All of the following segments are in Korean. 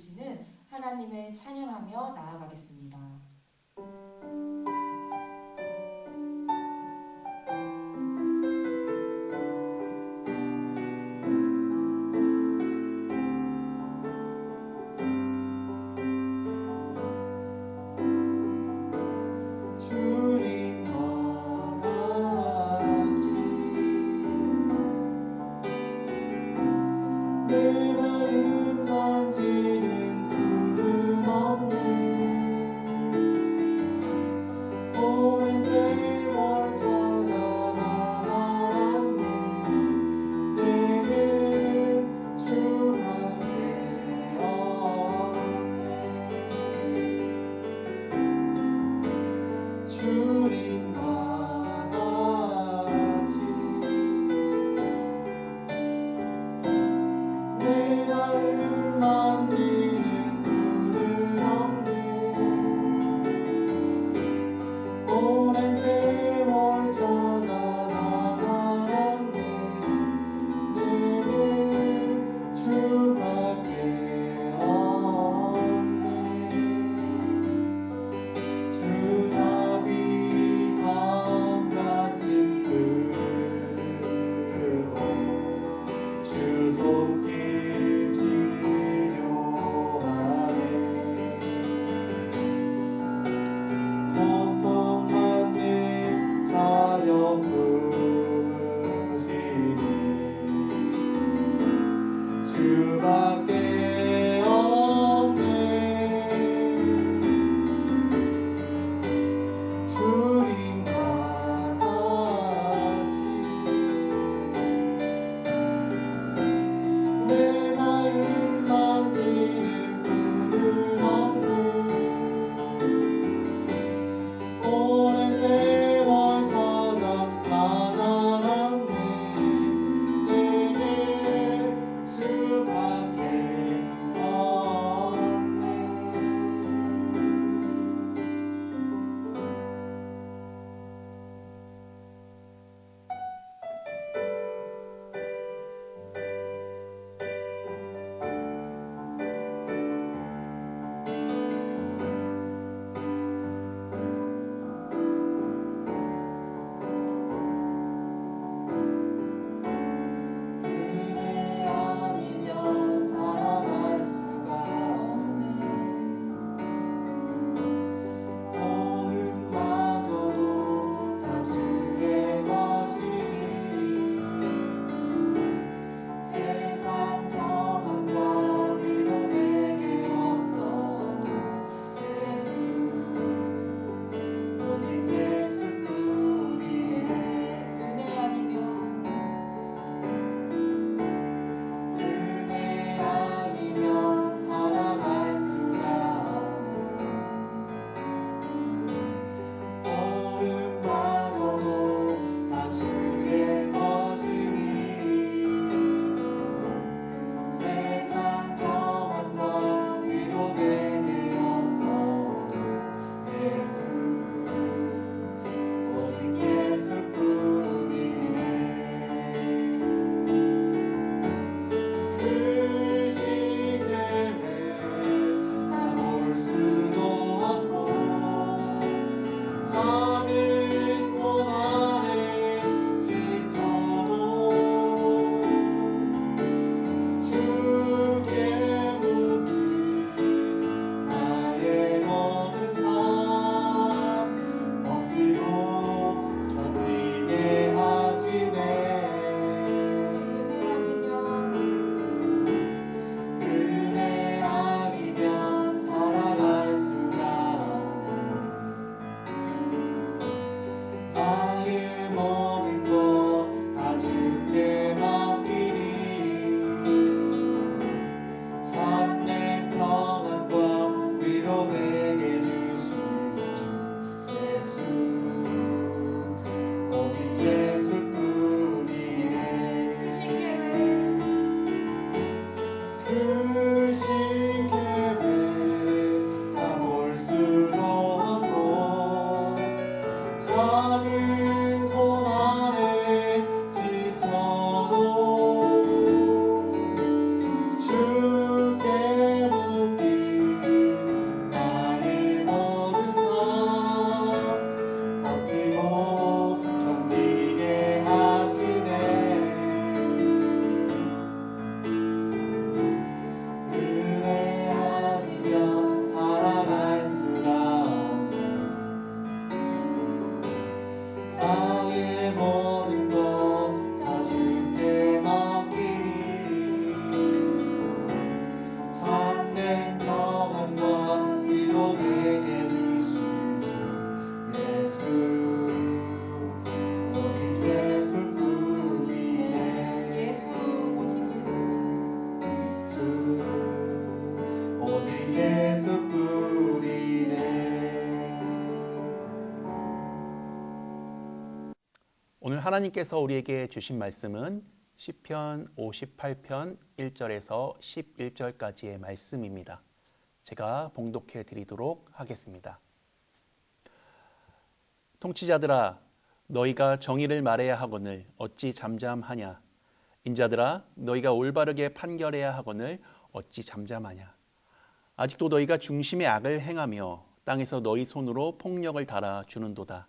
주시는 하나님을 찬양하며 나아가겠습니다. 내 마음 만지는 구름 없는 오늘 하나님께서 우리에게 주신 말씀은 시편 58편 1절에서 11절까지의 말씀입니다. 제가 봉독해 드리도록 하겠습니다. 통치자들아, 너희가 정의를 말해야 하거늘 어찌 잠잠하냐? 인자들아, 너희가 올바르게 판결해야 하거늘 어찌 잠잠하냐? 아직도 너희가 중심의 악을 행하며 땅에서 너희 손으로 폭력을 달아 주는도다.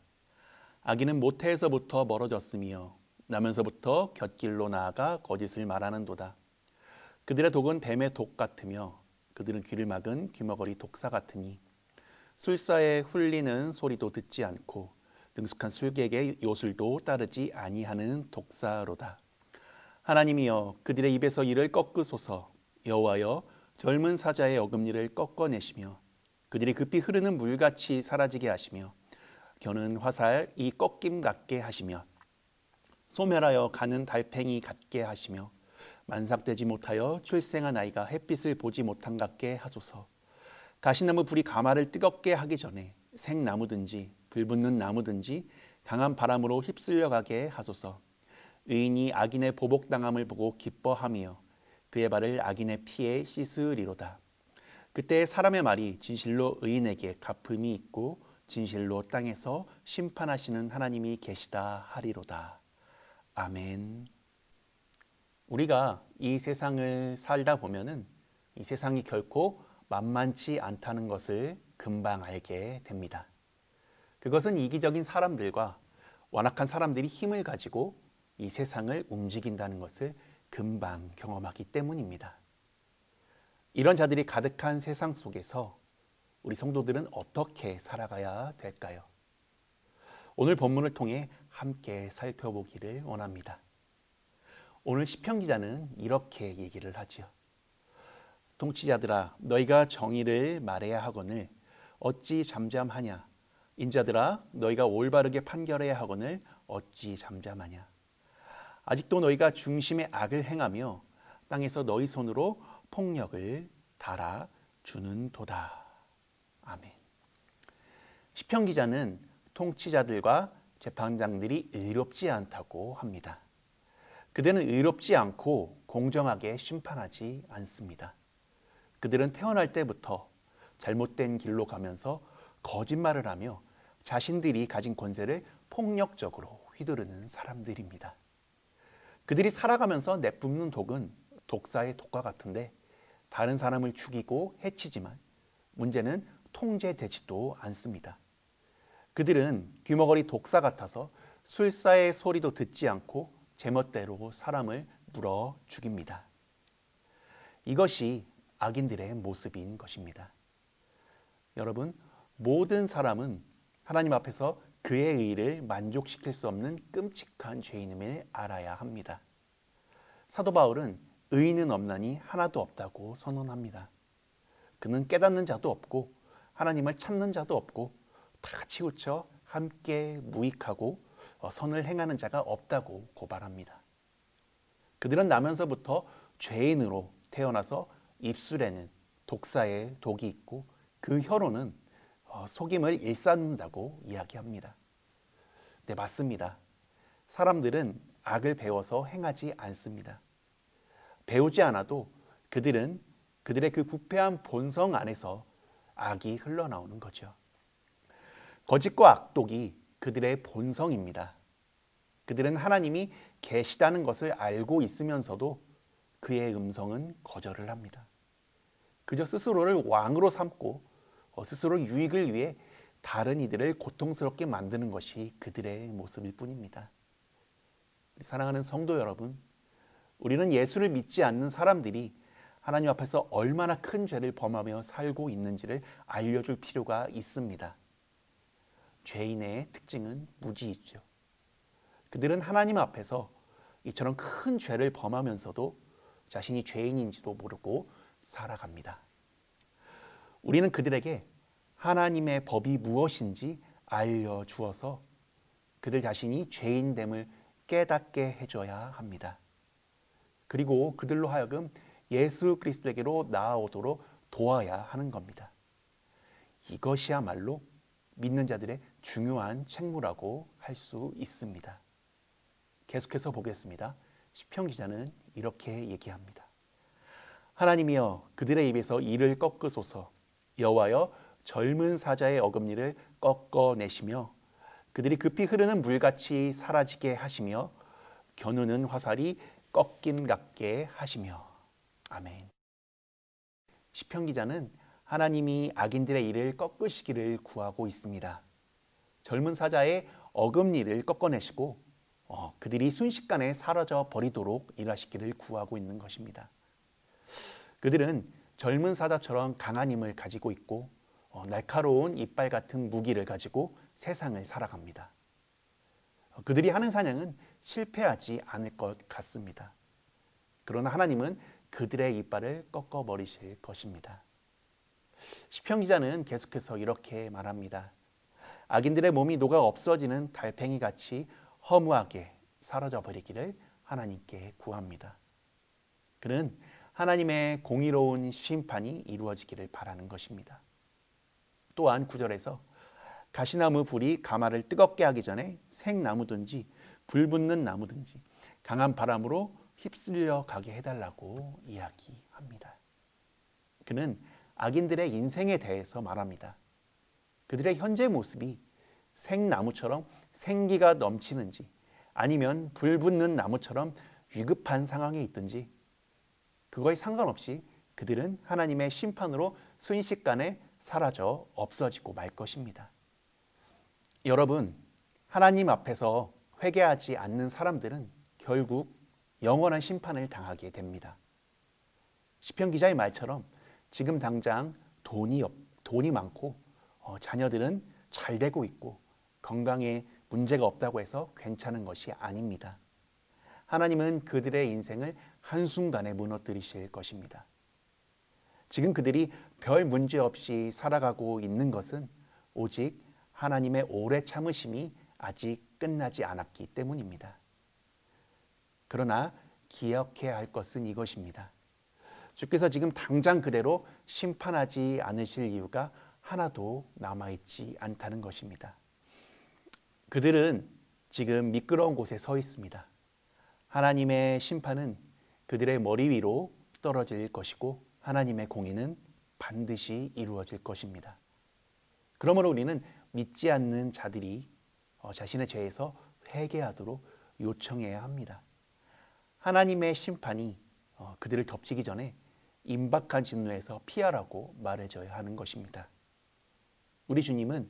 악인은 모태에서부터 멀어졌으며 나면서부터 곁길로 나아가 거짓을 말하는도다. 그들의 독은 뱀의 독 같으며 그들은 귀를 막은 귀머거리 독사 같으니 술사의 훌리는 소리도 듣지 않고 능숙한 술객의 요술도 따르지 아니하는 독사로다. 하나님이여, 그들의 입에서 이를 꺾으소서. 여호와여, 젊은 사자의 어금니를 꺾어내시며 그들이 급히 흐르는 물같이 사라지게 하시며 겨는 화살 이 꺾임 같게 하시며 소멸하여 가는 달팽이 같게 하시며 만삭되지 못하여 출생한 아이가 햇빛을 보지 못한 같게 하소서. 가시나무 불이 가마를 뜨겁게 하기 전에 생나무든지 불붙는 나무든지 강한 바람으로 휩쓸려 가게 하소서. 의인이 악인의 보복당함을 보고 기뻐하며 그의 발을 악인의 피에 씻으리로다. 그때 사람의 말이 진실로 의인에게 갚음이 있고 진실로 땅에서 심판하시는 하나님이 계시다 하리로다. 아멘. 우리가 이 세상을 살다 보면은 이 세상이 결코 만만치 않다는 것을 금방 알게 됩니다. 그것은 이기적인 사람들과 완악한 사람들이 힘을 가지고 이 세상을 움직인다는 것을 금방 경험하기 때문입니다. 이런 자들이 가득한 세상 속에서 우리 성도들은 어떻게 살아가야 될까요? 오늘 본문을 통해 함께 살펴보기를 원합니다. 오늘 시편 기자는 이렇게 얘기를 하지요. 통치자들아, 너희가 정의를 말해야 하거늘 어찌 잠잠하냐? 인자들아, 너희가 올바르게 판결해야 하거늘 어찌 잠잠하냐? 아직도 너희가 중심의 악을 행하며 땅에서 너희 손으로 폭력을 달아 주는 도다. 아멘. 시편 기자는 통치자들과 재판장들이 의롭지 않다고 합니다. 그들은 의롭지 않고 공정하게 심판하지 않습니다. 그들은 태어날 때부터 잘못된 길로 가면서 거짓말을 하며 자신들이 가진 권세를 폭력적으로 휘두르는 사람들입니다. 그들이 살아가면서 내뿜는 독은 독사의 독과 같은데 다른 사람을 죽이고 해치지만 문제는 통제되지도 않습니다. 그들은 귀머거리 독사 같아서 술사의 소리도 듣지 않고 제멋대로 사람을 물어 죽입니다. 이것이 악인들의 모습인 것입니다. 여러분, 모든 사람은 하나님 앞에서 그의 의를 만족시킬 수 없는 끔찍한 죄인임을 알아야 합니다. 사도 바울은 의인은 없나니 하나도 없다고 선언합니다. 그는 깨닫는 자도 없고 하나님을 찾는 자도 없고 다 치우쳐 함께 무익하고 선을 행하는 자가 없다고 고발합니다. 그들은 나면서부터 죄인으로 태어나서 입술에는 독사의 독이 있고 그 혀로는 속임을 일삼는다고 이야기합니다. 네, 맞습니다. 사람들은 악을 배워서 행하지 않습니다. 배우지 않아도 그들은 그들의 그 부패한 본성 안에서 악이 흘러나오는 거죠. 거짓과 악독이 그들의 본성입니다. 그들은 하나님이 계시다는 것을 알고 있으면서도 그의 음성은 거절을 합니다. 그저 스스로를 왕으로 삼고 스스로 유익을 위해 다른 이들을 고통스럽게 만드는 것이 그들의 모습일 뿐입니다. 사랑하는 성도 여러분, 우리는 예수를 믿지 않는 사람들이 하나님 앞에서 얼마나 큰 죄를 범하며 살고 있는지를 알려줄 필요가 있습니다. 죄인의 특징은 무지이죠. 그들은 하나님 앞에서 이처럼 큰 죄를 범하면서도 자신이 죄인인지도 모르고 살아갑니다. 우리는 그들에게 하나님의 법이 무엇인지 알려주어서 그들 자신이 죄인됨을 깨닫게 해줘야 합니다. 그리고 그들로 하여금 예수 그리스도에게로 나아오도록 도와야 하는 겁니다. 이것이야말로 믿는 자들의 중요한 책무라고 할 수 있습니다. 계속해서 보겠습니다. 시편 기자는 이렇게 얘기합니다. 하나님이여 그들의 입에서 이를 꺾으소서. 여호와여 젊은 사자의 어금니를 꺾어내시며 그들이 급히 흐르는 물같이 사라지게 하시며 겨누는 화살이 꺾임 같게 하시며. 아멘. 시편 기자는 하나님이 악인들의 일을 꺾으시기를 구하고 있습니다. 젊은 사자의 어금니를 꺾어내시고 그들이 순식간에 사라져 버리도록 일하시기를 구하고 있는 것입니다. 그들은 젊은 사자처럼 강한 힘을 가지고 있고 날카로운 이빨 같은 무기를 가지고 세상을 살아갑니다. 그들이 하는 사냥은 실패하지 않을 것 같습니다. 그러나 하나님은 그들의 이빨을 꺾어버리실 것입니다. 시편 기자는 계속해서 이렇게 말합니다. 악인들의 몸이 녹아 없어지는 달팽이같이 허무하게 사라져 버리기를 하나님께 구합니다. 그는 하나님의 공의로운 심판이 이루어지기를 바라는 것입니다. 또한 9절에서 가시나무 불이 가마를 뜨겁게 하기 전에 생나무든지 불붙는 나무든지 강한 바람으로 휩쓸려 가게 해달라고 이야기합니다. 그는 악인들의 인생에 대해서 말합니다. 그들의 현재 모습이 생나무처럼 생기가 넘치는지 아니면 불붙는 나무처럼 위급한 상황에 있든지 그거에 상관없이 그들은 하나님의 심판으로 순식간에 사라져 없어지고 말 것입니다. 여러분, 하나님 앞에서 회개하지 않는 사람들은 결국 영원한 심판을 당하게 됩니다. 시편 기자의 말처럼 지금 당장 돈이 많고 자녀들은 잘 되고 있고 건강에 문제가 없다고 해서 괜찮은 것이 아닙니다. 하나님은 그들의 인생을 한순간에 무너뜨리실 것입니다. 지금 그들이 별 문제 없이 살아가고 있는 것은 오직 하나님의 오래 참으심이 아직 끝나지 않았기 때문입니다. 그러나 기억해야 할 것은 이것입니다. 주께서 지금 당장 그대로 심판하지 않으실 이유가 하나도 남아있지 않다는 것입니다. 그들은 지금 미끄러운 곳에 서 있습니다. 하나님의 심판은 그들의 머리 위로 떨어질 것이고 하나님의 공의는 반드시 이루어질 것입니다. 그러므로 우리는 믿지 않는 자들이 자신의 죄에서 회개하도록 요청해야 합니다. 하나님의 심판이 그들을 덮치기 전에 임박한 진노에서 피하라고 말해줘야 하는 것입니다. 우리 주님은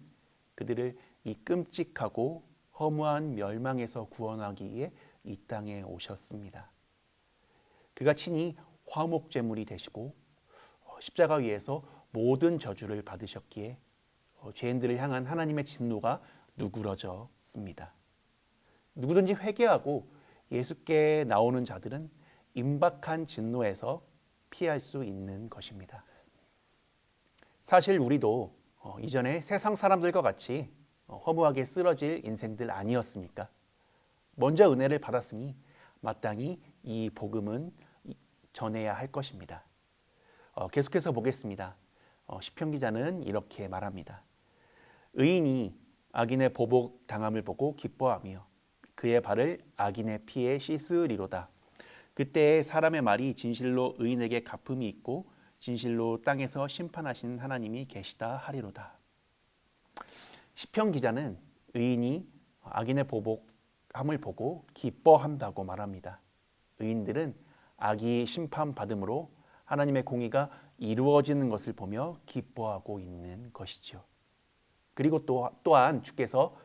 그들을 이 끔찍하고 허무한 멸망에서 구원하기 위해 이 땅에 오셨습니다. 그가 친히 화목제물이 되시고 십자가 위에서 모든 저주를 받으셨기에 죄인들을 향한 하나님의 진노가 누그러졌습니다. 누구든지 회개하고 예수께 나오는 자들은 임박한 진노에서 피할 수 있는 것입니다. 사실 우리도 이전에 세상 사람들과 같이 허무하게 쓰러질 인생들 아니었습니까? 먼저 은혜를 받았으니 마땅히 이 복음은 전해야 할 것입니다. 계속해서 보겠습니다. 시편 기자는 이렇게 말합니다. 의인이 악인의 보복 당함을 보고 기뻐하며 그의 발을 악인의 피에 씻으리로다. 그때 사람의 말이 진실로 의인에게 갚음이 있고 진실로 땅에서 심판하신 하나님이 계시다 하리로다. 시편 기자는 의인이 악인의 보복함을 보고 기뻐한다고 말합니다. 의인들은 악이 심판받음으로 하나님의 공의가 이루어지는 것을 보며 기뻐하고 있는 것이죠. 그리고 또한 주께서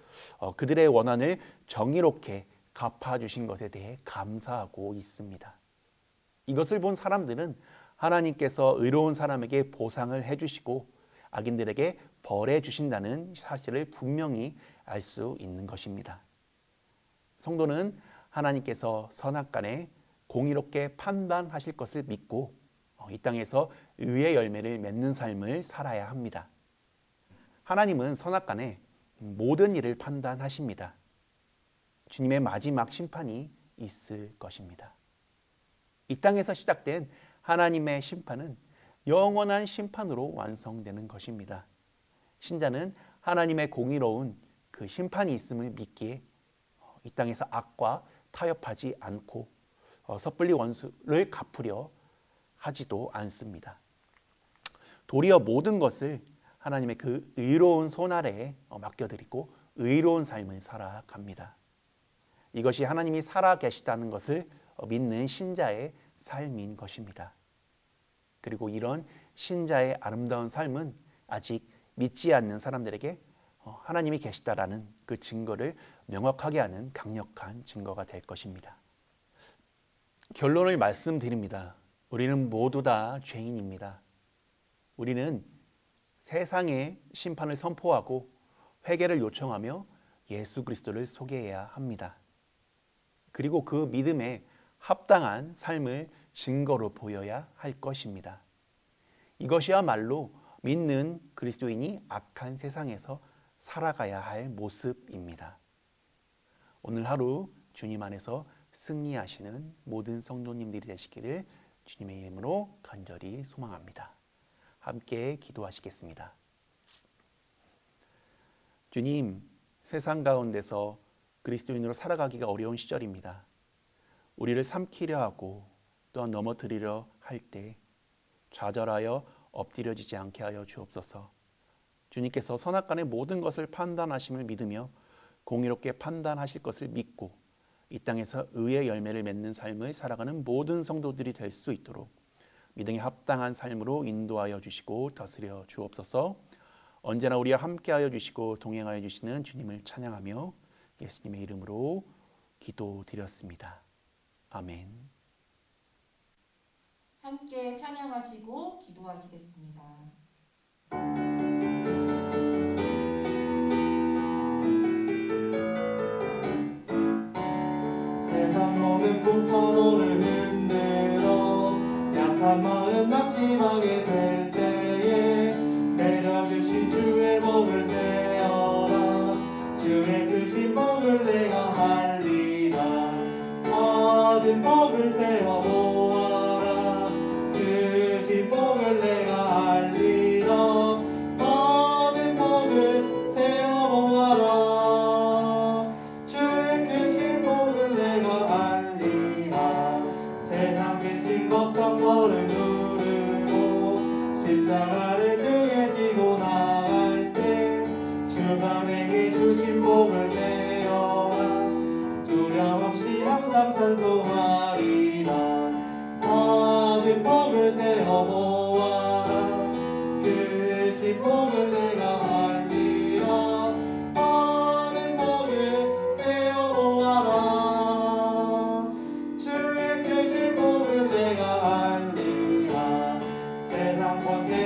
그들의 원한을 정의롭게 갚아주신 것에 대해 감사하고 있습니다. 이것을 본 사람들은 하나님께서 의로운 사람에게 보상을 해주시고 악인들에게 벌해 주신다는 사실을 분명히 알 수 있는 것입니다. 성도는 하나님께서 선악간에 공의롭게 판단하실 것을 믿고 이 땅에서 의의 열매를 맺는 삶을 살아야 합니다. 하나님은 선악간에 모든 일을 판단하십니다. 주님의 마지막 심판이 있을 것입니다. 이 땅에서 시작된 하나님의 심판은 영원한 심판으로 완성되는 것입니다. 신자는 하나님의 공의로운 그 심판이 있음을 믿기에 이 땅에서 악과 타협하지 않고 섣불리 원수를 갚으려 하지도 않습니다. 도리어 모든 것을 하나님의 그 의로운 손 아래에 맡겨드리고 의로운 삶을 살아갑니다. 이것이 하나님이 살아계시다는 것을 믿는 신자의 삶인 것입니다. 그리고 이런 신자의 아름다운 삶은 아직 믿지 않는 사람들에게 하나님이 계시다라는 그 증거를 명확하게 하는 강력한 증거가 될 것입니다. 결론을 말씀드립니다. 우리는 모두 다 죄인입니다. 우리는 세상의 심판을 선포하고 회개를 요청하며 예수 그리스도를 소개해야 합니다. 그리고 그 믿음에 합당한 삶을 증거로 보여야 할 것입니다. 이것이야말로 믿는 그리스도인이 악한 세상에서 살아가야 할 모습입니다. 오늘 하루 주님 안에서 승리하시는 모든 성도님들이 되시기를 주님의 이름으로 간절히 소망합니다. 함께 기도하시겠습니다. 주님, 세상 가운데서 그리스도인으로 살아가기가 어려운 시절입니다. 우리를 삼키려 하고 또한 넘어뜨리려 할 때 좌절하여 엎드려지지 않게 하여 주옵소서. 주님께서 선악간의 모든 것을 판단하심을 믿으며 공의롭게 판단하실 것을 믿고 이 땅에서 의의 열매를 맺는 삶을 살아가는 모든 성도들이 될 수 있도록 믿음에 합당한 삶으로 인도하여 주시고 다스려 주옵소서. 언제나 우리와 함께하여 주시고 동행하여 주시는 주님을 찬양하며 예수님의 이름으로 기도드렸습니다. 아멘. 함께 찬양하시고 기도하시겠습니다. 세상 모든 풍파도를 흔들어 약한 마음 낙심하게 될 때에 내려주신 주의 복을 세어라. 주의 크신 복을 내가 할리라. 받은 복을 세어 보아라. 크신 복을 내가 할리라. 받은 복을 세어 보아라. 주의 크신 복을 내가 알리라. 세상 근심 걱정 너를 누르고 십자가를 등에 지고 나갈 때 주가 내게 주신 복을 세어라. 두려움 없이 항상 선소하리라. 받은 복을 세어 보아라. 크신 복을 내가 알리라. 받은 복을 세어 보아라. 주의 크신 복을 내가 알리라. 세상 권세